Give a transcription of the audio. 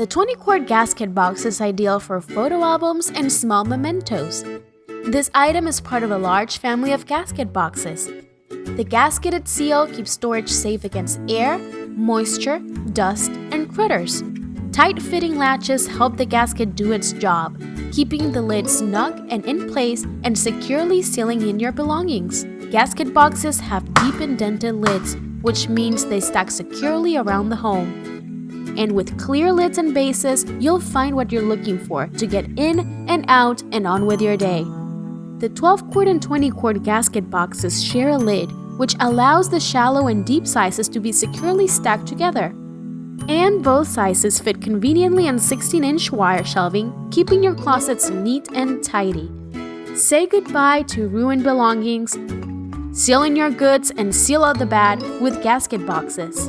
The 20-quart gasket box is ideal for photo albums and small mementos. This item is part of a large family of gasket boxes. The gasketed seal keeps storage safe against air, moisture, dust, and critters. Tight-fitting latches help the gasket do its job, keeping the lid snug and in place and securely sealing in your belongings. Gasket boxes have deep indented lids, which means they stack securely around the home. And with clear lids and bases, you'll find what you're looking for to get in and out and on with your day. The 12-quart and 20-quart gasket boxes share a lid, which allows the shallow and deep sizes to be securely stacked together. And both sizes fit conveniently on 16-inch wire shelving, keeping your closets neat and tidy. Say goodbye to ruined belongings, seal in your goods, and seal out the bad with gasket boxes.